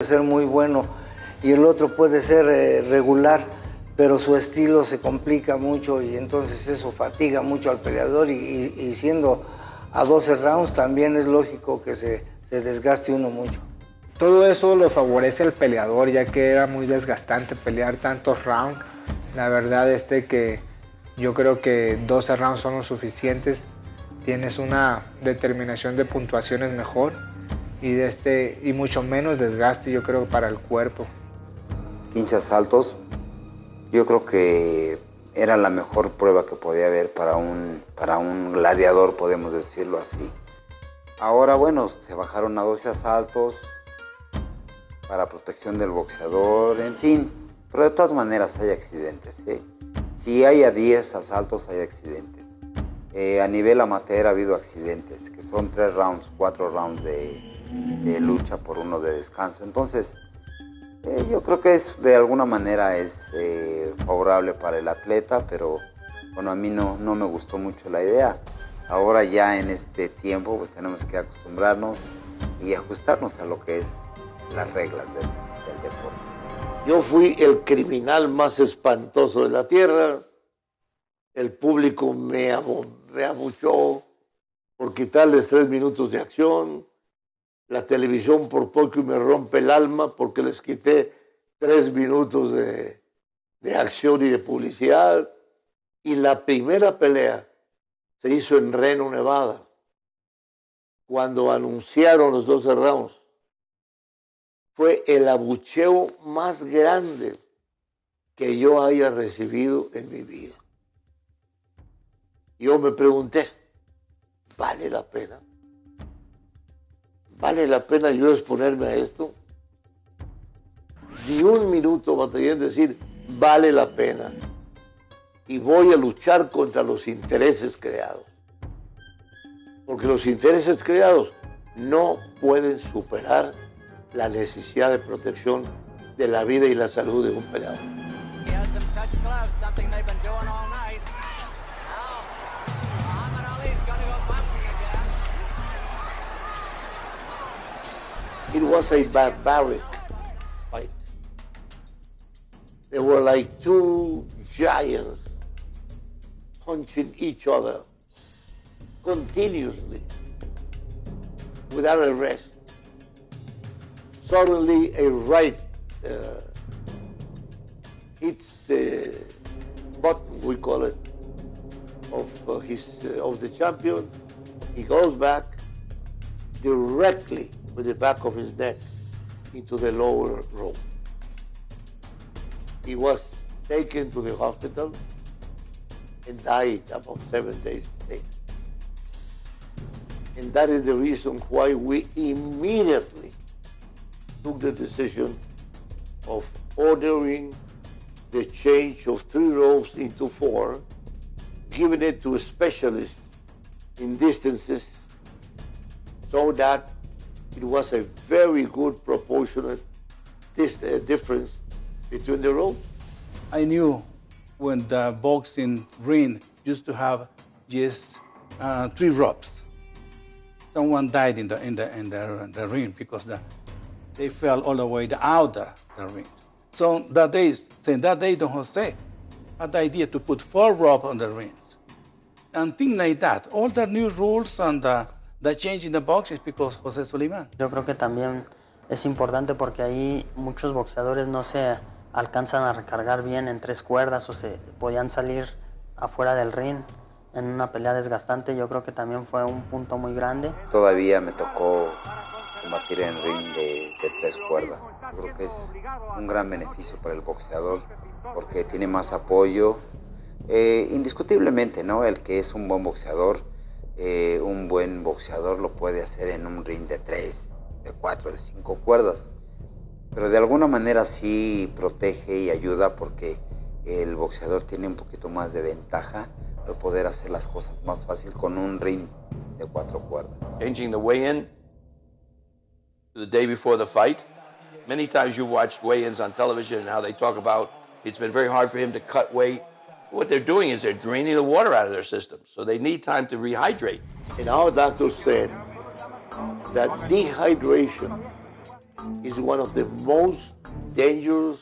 Ser muy bueno y el otro puede ser regular, pero su estilo se complica mucho y entonces eso fatiga mucho al peleador y siendo a 12 rounds también es lógico que se desgaste uno mucho. Todo eso lo favorece al peleador, ya que era muy desgastante pelear tantos rounds. La verdad que yo creo que 12 rounds son los suficientes. Tienes una determinación de puntuaciones mejor y mucho menos desgaste, yo creo, para el cuerpo. 15 asaltos, yo creo que era la mejor prueba que podía haber para un gladiador, podemos decirlo así. Ahora, bueno, se bajaron a 12 asaltos para protección del boxeador, en fin. Pero de todas maneras hay accidentes, ¿eh? Si hay a 10 asaltos, hay accidentes. A nivel amateur ha habido accidentes, que son 3 rounds, 4 rounds de lucha por uno de descanso. Entonces, yo creo que de alguna manera es favorable para el atleta, pero bueno, a mí no me gustó mucho la idea. Ahora ya en este tiempo pues tenemos que acostumbrarnos y ajustarnos a lo que es las reglas del deporte. Yo fui el criminal más espantoso de la tierra. El público me abuchó por quitarles 3 minutos de acción. La televisión por poco y me rompe el alma porque les quité 3 minutos de acción y de publicidad. Y la primera pelea se hizo en Reno, Nevada, cuando anunciaron los 12 rounds. Fue el abucheo más grande que yo haya recibido en mi vida. Yo me pregunté, ¿vale la pena? ¿Vale la pena yo exponerme a esto? Ni un minuto batallé en decir, vale la pena. Y voy a luchar contra los intereses creados. Porque los intereses creados no pueden superar la necesidad de protección de la vida y la salud de un peleador. It was a barbaric fight. They were like 2 giants punching each other continuously without a rest. Suddenly a right hits the button, we call it, of the champion. He goes back directly with the back of his neck into the lower rope. He was taken to the hospital and died about 7 days later. And that is the reason why we immediately took the decision of ordering the change of 3 ropes into 4, giving it to a specialist in distances so that it was a very good proportionate difference between the ropes. I knew when the boxing ring used to have just 3 ropes. Someone died in the ring because they fell all the way out the ring. So that day, Don Jose had the idea to put 4 ropes on the rings. And things like that. All the new rules and the change in the box is because José Solimán. Yo creo que también es importante porque ahí muchos boxeadores no se alcanzan a recargar bien en 3 cuerdas o se podían salir afuera del ring en una pelea desgastante. Yo creo que también fue un punto muy grande. Todavía me tocó combatir en ring de 3 cuerdas. Yo creo que es un gran beneficio para el boxeador porque tiene más apoyo. Indiscutiblemente, ¿no? El que es un buen boxeador lo puede hacer en un ring de 3, de 4, de 5 cuerdas. Pero de alguna manera sí protege y ayuda porque el boxeador tiene un poquito más de ventaja de poder hacer las cosas más fácil con un ring de 4 cuerdas. Changing the weigh-in the day before the fight. Many times you watch weigh-ins on television and how they talk about it's been very hard for him to cut weight. What they're doing is they're draining the water out of their system, so they need time to rehydrate. And our doctor said that dehydration is one of the most dangerous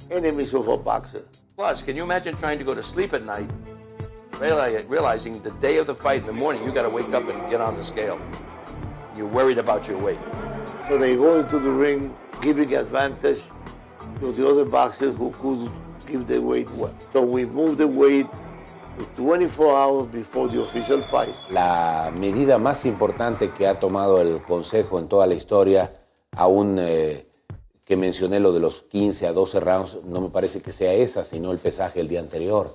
enemies of a boxer. Plus, can you imagine trying to go to sleep at night, realizing the day of the fight in the morning, you got to wake up and get on the scale. You're worried about your weight. So they go into the ring giving advantage to the other boxers who could give the weight well. So we moved the weight to 24 hours before the official fight. La medida más importante que ha tomado el Consejo en toda la historia, aún que mencioné lo de los 15 a 12 rounds, no me parece que sea esa, sino el pesaje el día anterior.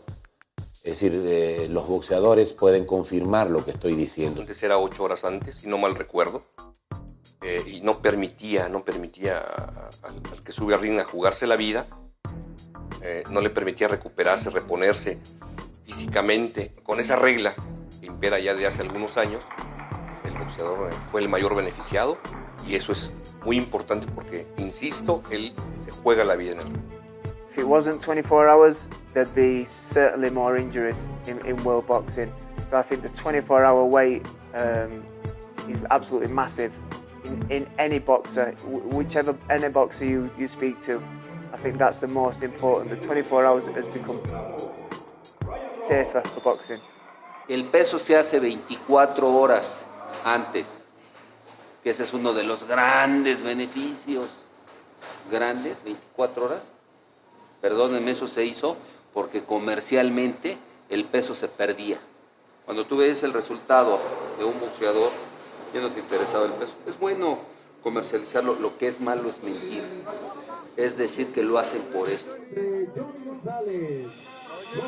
Es decir, los boxeadores pueden confirmar lo que estoy diciendo. Antes era 8 horas antes, si no mal recuerdo, y no permitía al que sube al ring a jugarse la vida, no le permitía recuperarse, reponerse físicamente. Con esa regla que impera ya de hace algunos años, el boxeador fue el mayor beneficiado, y eso es muy importante porque, insisto, él se juega la vida en el ring. If it wasn't 24 hours, there'd be certainly more injuries in world boxing. So I think the 24-hour wait is absolutely massive in any boxer, any boxer you speak to. I think that's the most important. The 24 hours has become safer for boxing. El peso se hace 24 horas antes, que ese es uno de los grandes beneficios. Grandes, 24 horas. Perdónenme, eso se hizo porque comercialmente el peso se perdía. Cuando tú ves el resultado de un boxeador, ya no te interesaba el peso. Es bueno comercializarlo, lo que es malo es mentir. Es decir, que lo hacen por esto.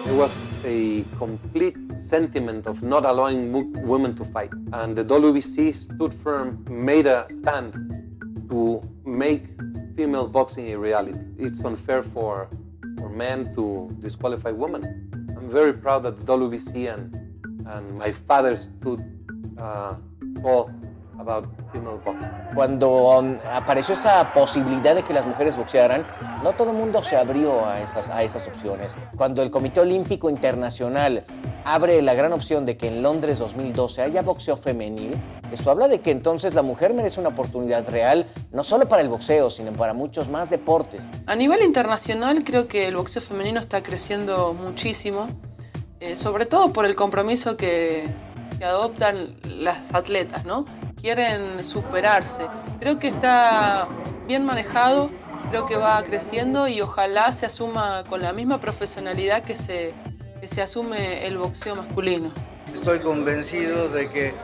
It was a complete sentiment of not allowing women to fight. And the WBC stood firm, made a stand to make female boxing a reality. It's unfair for men to disqualify women. I'm very proud that the WBC and my father stood tall about female boxing. Cuando apareció esa posibilidad de que las mujeres boxearan, no todo el mundo se abrió a esas opciones. Cuando el Comité Olímpico Internacional abre la gran opción de que en Londres 2012 haya boxeo femenil, eso habla de que entonces la mujer merece una oportunidad real, no solo para el boxeo, sino para muchos más deportes. A nivel internacional creo que el boxeo femenino está creciendo muchísimo, sobre todo por el compromiso que adoptan las atletas, ¿no? Quieren superarse. Creo que está bien manejado, creo que va creciendo y ojalá se asuma con la misma profesionalidad que se asume el boxeo masculino. Estoy convencido de que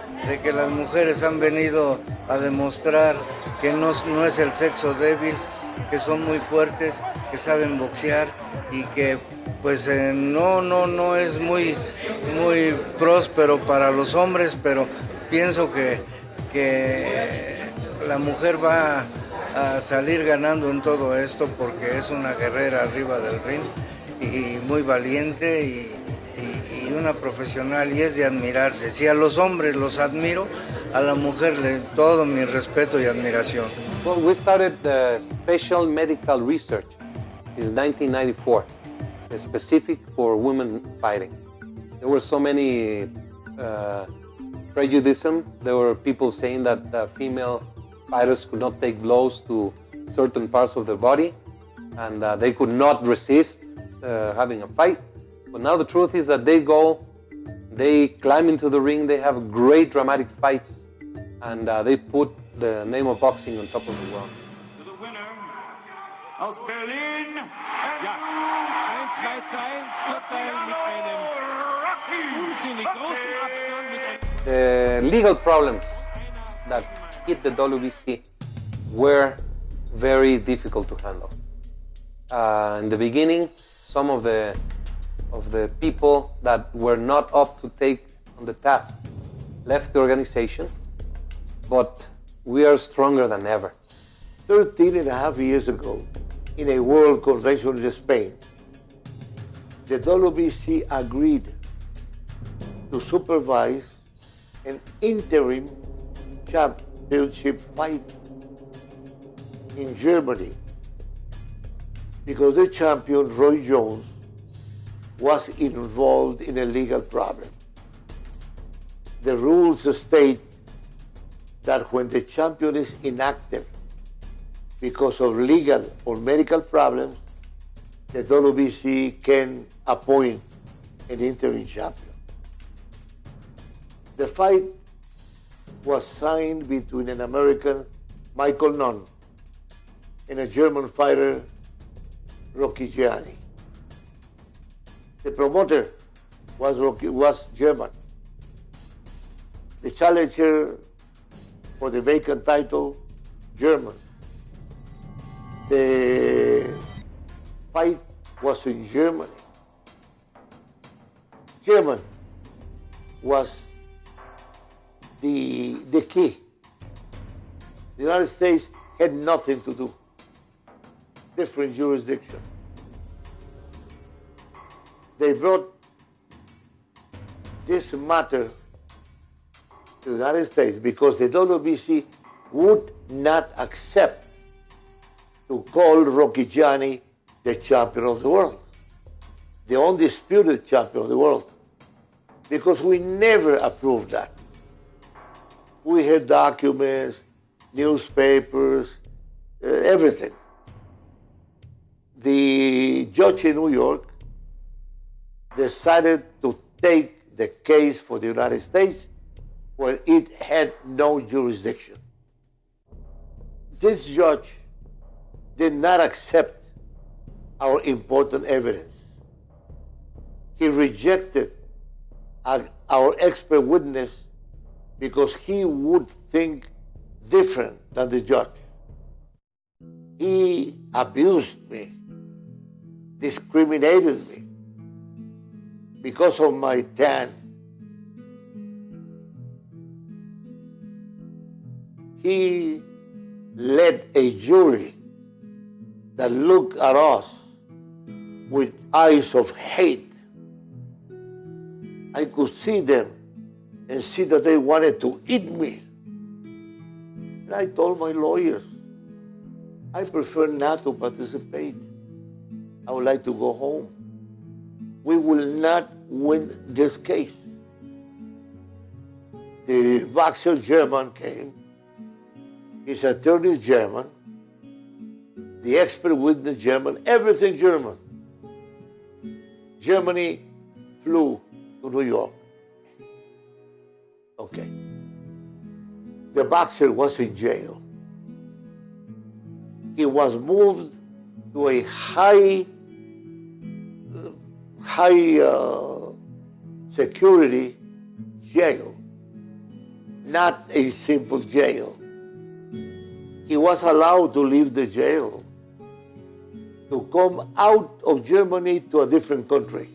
las mujeres han venido a demostrar que no es el sexo débil, que son muy fuertes, que saben boxear y que pues no es muy próspero para los hombres, pero pienso que la mujer va a salir ganando en todo esto porque es una guerrera arriba del ring y muy valiente y una profesional, y es de admirarse. Si a los hombres los admiro, a la mujer todo mi respeto y admiración. Well, we started the special medical research in 1994, specific for women fighting. There were so many prejudice. There were people saying that female fighters could not take blows to certain parts of their body, and they could not resist having a fight. But now the truth is that they climb into the ring, they have great dramatic fights, and they put the name of boxing on top of the world. To the winner aus Berlin, ja, 1-2-2, Stürzer mit einem unsinnig großen Abstand. The legal problems that hit the WBC were very difficult to handle. In the beginning, some of the people that were not up to take on the task left the organization, but we are stronger than ever. 13 and a half years ago, in a world convention in Spain, the WBC agreed to supervise an interim championship fight in Germany because the champion, Roy Jones, was involved in a legal problem. The rules state that when the champion is inactive because of legal or medical problems, the WBC can appoint an interim champion. The fight was signed between an American, Michael Nunn, and a German fighter, Rocky Gianni. The promoter was German. The challenger for the vacant title, German. The fight was in Germany. German was the key. The United States had nothing to do. Different jurisdiction. They brought this matter to the United States because the WBC would not accept to call Rocky Gianni the champion of the world, the undisputed champion of the world, because we never approved that. We had documents, newspapers, everything. The judge in New York decided to take the case for the United States where it had no jurisdiction. This judge did not accept our important evidence. He rejected our expert witness because he would think different than the judge. He abused me, discriminated me because of my tan. He led a jury that looked at us with eyes of hate. I could see them and see that they wanted to eat me. And I told my lawyers, I prefer not to participate. I would like to go home. We will not win this case. The boxer German came. His attorney is German. The expert witness German. Everything German. Germany flew to New York. Okay. The boxer was in jail. He was moved to a high security jail, not a simple jail. He was allowed to leave the jail, to come out of Germany to a different country.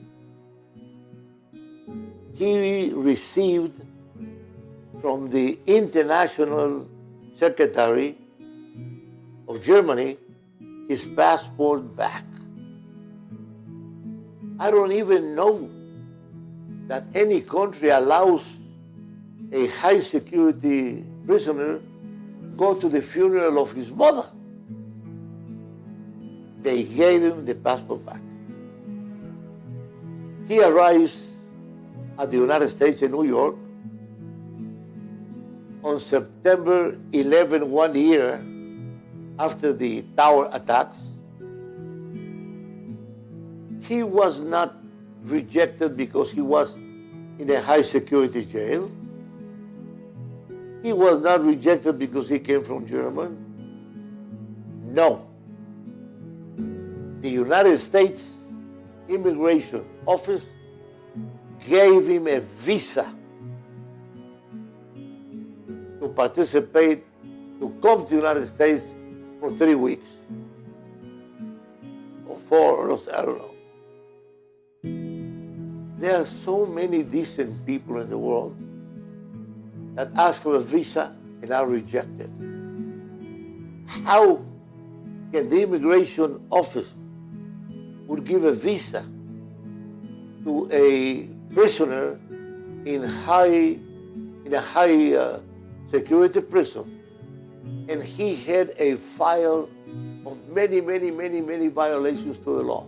He received from the International Secretary of Germany his passport back. I don't even know that any country allows a high security prisoner go to the funeral of his mother. They gave him the passport back. He arrives at the United States in New York on September 11, 1 year after the tower attacks. He was not rejected because he was in a high security jail. He was not rejected because he came from Germany. No. The United States Immigration Office gave him a visa to participate, to come to the United States for 3 weeks. Or 4, or I don't know. There are so many decent people in the world that ask for a visa and are rejected. How can the immigration office would give a visa to a prisoner in a high security prison, and he had a file of many violations to the law?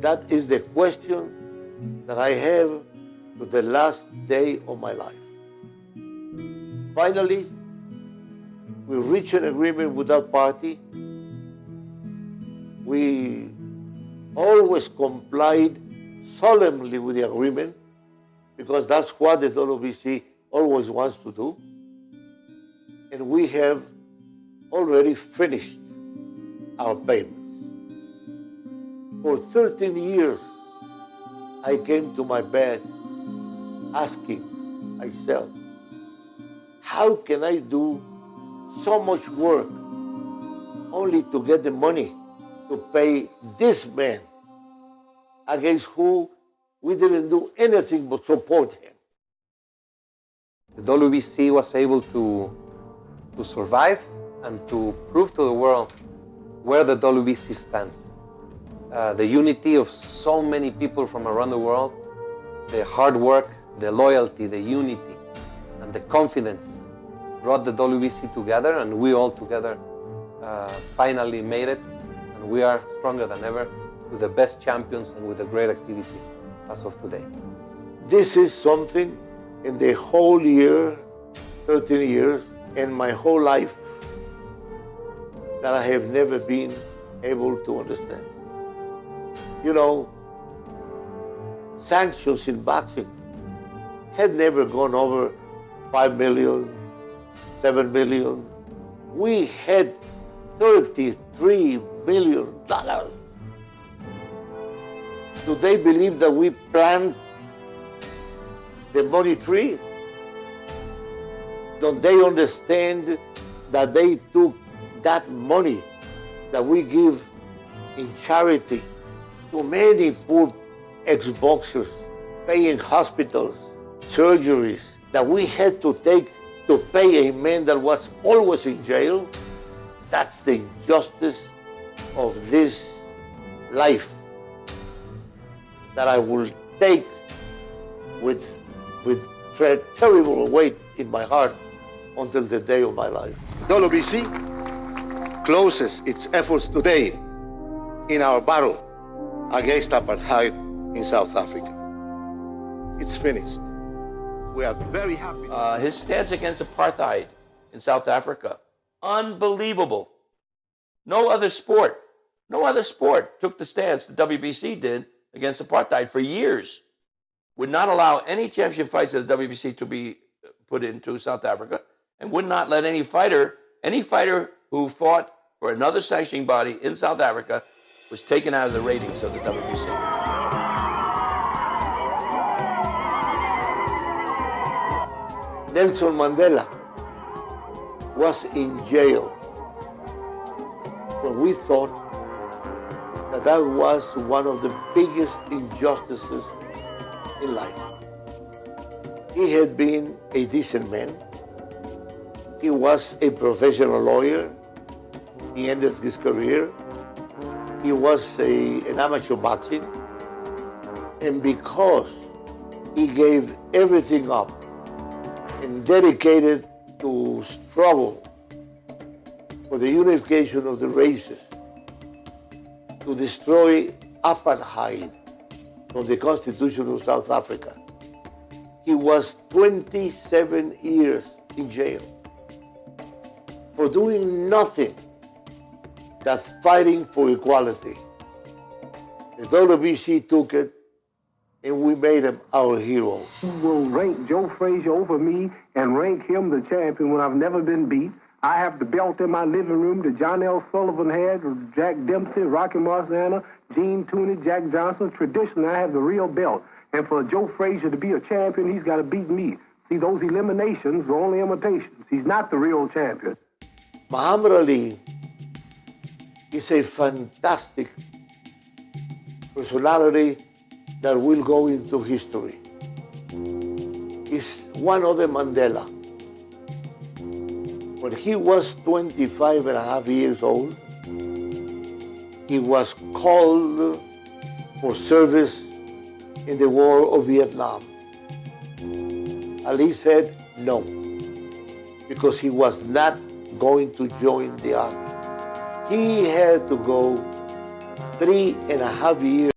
That is the question that I have to the last day of my life. Finally, We reached an agreement with that party. We always complied solemnly with the agreement because that's what the WBC always wants to do. And we have already finished our payments. For 13 years, I came to my bed asking myself, how can I do so much work only to get the money to pay this man against who we didn't do anything but support him? The WBC was able to survive and to prove to the world where the WBC stands. The unity of so many people from around the world, the hard work, the loyalty, the unity, and the confidence brought the WBC together, and we all together finally made it, and we are stronger than ever with the best champions and with a great activity as of today. This is something in the whole year, 13 years, and my whole life that I have never been able to understand. You know, sanctions in boxing had never gone over 5 million, 7 million. We had $33 million. Do they believe that we planned the money tree? Don't they understand that they took that money that we give in charity to many poor ex-boxers, paying hospitals, surgeries, that we had to take to pay a man that was always in jail? That's the injustice of this life that I will take with terrible weight in my heart until the day of my life. WBC closes its efforts today in our battle against apartheid in South Africa. It's finished. We are very happy. His stance against apartheid in South Africa, unbelievable. No other sport took the stance the WBC did against apartheid for years. Would not allow any championship fights at the WBC to be put into South Africa, and would not let any fighter who fought for another sanctioning body in South Africa was taken out of the ratings of the WBC. Nelson Mandela was in jail when we thought that was one of the biggest injustices in life. He had been a decent man. He was a professional lawyer. He ended his career. He was an amateur boxing. And because he gave everything up and dedicated to struggle for the unification of the races, to destroy apartheid from the Constitution of South Africa, he was 27 years in jail for doing nothing that's fighting for equality. The WBC took it, and we made him our hero. You will rank Joe Frazier over me and rank him the champion when I've never been beat. I have the belt in my living room that John L. Sullivan had, Jack Dempsey, Rocky Marciano, Gene Tooney, Jack Johnson. Traditionally, I have the real belt. And for Joe Frazier to be a champion, he's got to beat me. See, those eliminations are only imitations. He's not the real champion. Muhammad Ali is a fantastic personality that will go into history. He's one other Mandela. When he was 25 and a half years old, he was called for service in the war of Vietnam. Ali said no, because he was not going to join the army. He had to go 3.5 years